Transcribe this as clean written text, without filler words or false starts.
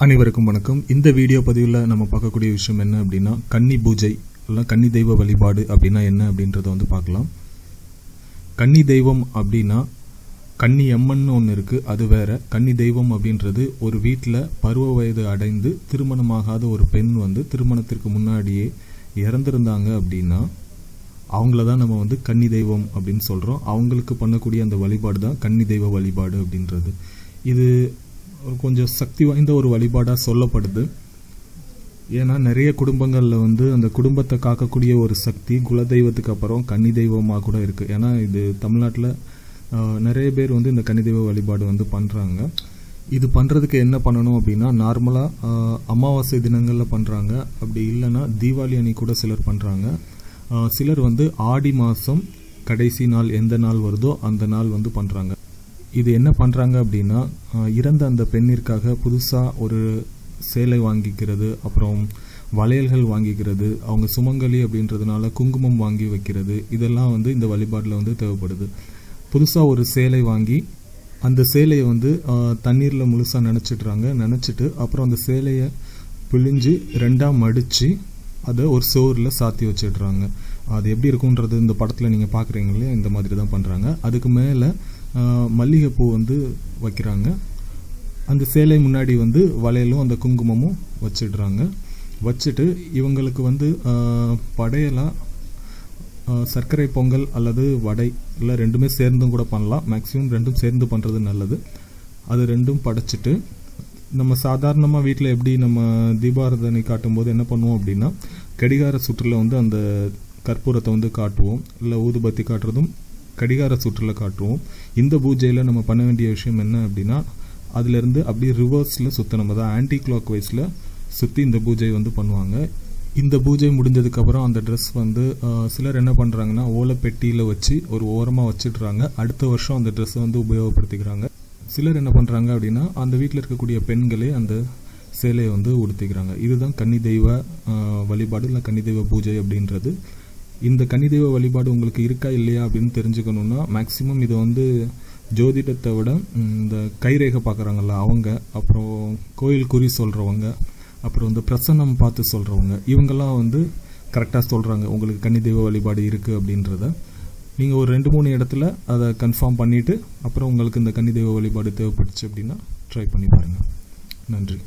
அனைவருக்கும் வணக்கம். இந்த வீடியோ பதிவில் நம்ம பார்க்கக்கூடிய விஷயம் என்ன அப்படின்னா, கன்னி பூஜை இல்லை கன்னி தெய்வ வழிபாடு அப்படின்னா என்ன அப்படின்றத பார்க்கலாம். கன்னி தெய்வம் அப்படின்னா கன்னி அம்மன் ஒன்று இருக்குது, அது வேற. கன்னி தெய்வம் அப்படின்றது ஒரு வீட்டில் பருவ வயது அடைந்து திருமணமாகாத ஒரு பெண் திருமணத்திற்கு முன்னாடியே இறந்துருந்தாங்க அப்படின்னா அவங்கள தான் நம்ம கன்னி தெய்வம் அப்படின்னு சொல்கிறோம். அவங்களுக்கு பண்ணக்கூடிய அந்த வழிபாடு தான் கன்னி தெய்வ வழிபாடு அப்படின்றது. இது கொஞ்சம் சக்தி வாய்ந்த ஒரு வழிபாடாக சொல்லப்படுது. ஏன்னா நிறைய குடும்பங்களில் அந்த குடும்பத்தை காக்கக்கூடிய ஒரு சக்தி குலதெய்வத்துக்கு அப்புறம் கன்னி தெய்வமாக கூட இருக்குது. ஏன்னா இது தமிழ்நாட்டில் நிறைய பேர் இந்த கன்னி தெய்வ வழிபாடு பண்ணுறாங்க. இது பண்ணுறதுக்கு என்ன பண்ணணும் அப்படின்னா, நார்மலாக அமாவாசை தினங்களில் பண்ணுறாங்க. அப்படி இல்லைன்னா தீபாவளி அன்னைக்கு கூட சிலர் பண்ணுறாங்க. சிலர் ஆடி மாதம் கடைசி நாள் எந்த நாள் வருதோ அந்த நாள் பண்ணுறாங்க. இது என்ன பண்ணுறாங்க அப்படின்னா, இறந்த அந்த பெண்ணிற்காக புதுசாக ஒரு சேலை வாங்கிக்கிறது, அப்புறம் வளையல்கள் வாங்கிக்கிறது, அவங்க சுமங்கலி அப்படின்றதுனால குங்குமம் வாங்கி வைக்கிறது, இதெல்லாம் இந்த வழிபாட்டில் தேவைப்படுது. புதுசாக ஒரு சேலை வாங்கி அந்த சேலையை தண்ணீரில் முழுசாக நினச்சிட்டு அப்புறம் அந்த சேலையை பிழிஞ்சு ரெண்டாக மடித்து அதை ஒரு சோறில் சாத்தி வச்சிடுறாங்க. அது எப்படி இருக்குன்றது இந்த படத்தில் நீங்கள் பார்க்குறீங்களே, இந்த மாதிரி தான் பண்ணுறாங்க. அதுக்கு மேலே மல்லிகைப்பூ வைக்கிறாங்க. அந்த சேலை முன்னாடி வளையலும் அந்த குங்குமமும் வச்சிடுறாங்க. வச்சுட்டு இவங்களுக்கு படையலாக சர்க்கரை பொங்கல் அல்லது வடை இல்லை ரெண்டுமே சேர்ந்தும் கூட பண்ணலாம். மேக்ஸிமம் ரெண்டும் சேர்ந்து பண்ணுறது நல்லது. அது ரெண்டும் படைச்சிட்டு நம்ம சாதாரணமாக வீட்டில் எப்படி நம்ம தீபாராதனை காட்டும்போது என்ன பண்ணுவோம் அப்படின்னா, கடிகார சுற்றில் அந்த கற்பூரத்தை காட்டுவோம், இல்லை ஊதுபத்தி காட்டுறதும் கடிகார சுற்றில் காட்டுவோம். இந்த பூஜையில் நம்ம பண்ண வேண்டிய விஷயம் என்ன அப்படின்னா, அதிலிருந்து அப்படியே ரிவர்ஸில் சுற்றணும். அதான் ஆன்டி கிளாக் வைஸில் சுற்றி இந்த பூஜை பண்ணுவாங்க. இந்த பூஜை முடிஞ்சதுக்கப்புறம் அந்த ட்ரெஸ் சிலர் என்ன பண்ணுறாங்கன்னா ஓலைப்பெட்டியில் வச்சு ஒரு ஓரமாக வச்சிடுறாங்க. அடுத்த வருஷம் அந்த ட்ரெஸ்ஸை உபயோகப்படுத்திக்கிறாங்க. சிலர் என்ன பண்ணுறாங்க அப்படின்னா, அந்த வீட்டில் இருக்கக்கூடிய பெண்களே அந்த சேலையை உடுத்திக்கிறாங்க. இதுதான் கன்னி தெய்வ வழிபாடு இல்லை கன்னி தெய்வ பூஜை அப்படின்றது. இந்த கன்னி தெய்வ வழிபாடு உங்களுக்கு இருக்கா இல்லையா அப்படின்னு தெரிஞ்சுக்கணுன்னா, மேக்சிமம் இதை ஜோதிடத்தை விட இந்த கைரேகை பார்க்குறாங்கல்ல அவங்க, அப்புறம் கோயில் குறி சொல்கிறவங்க, அப்புறம் பிரசன்னம் பார்த்து சொல்கிறவங்க, இவங்கெல்லாம் கரெக்டாக சொல்கிறாங்க உங்களுக்கு கன்னி தெய்வ வழிபாடு இருக்குது அப்படின்றத. நீங்கள் ஒரு 2-3 இடத்துல அதை கன்ஃபார்ம் பண்ணிவிட்டு அப்புறம் உங்களுக்கு இந்த கன்னி தெய்வ வழிபாடு தேவைப்பட்டுச்சு அப்படின்னா ட்ரை பண்ணி பாருங்கள். நன்றி.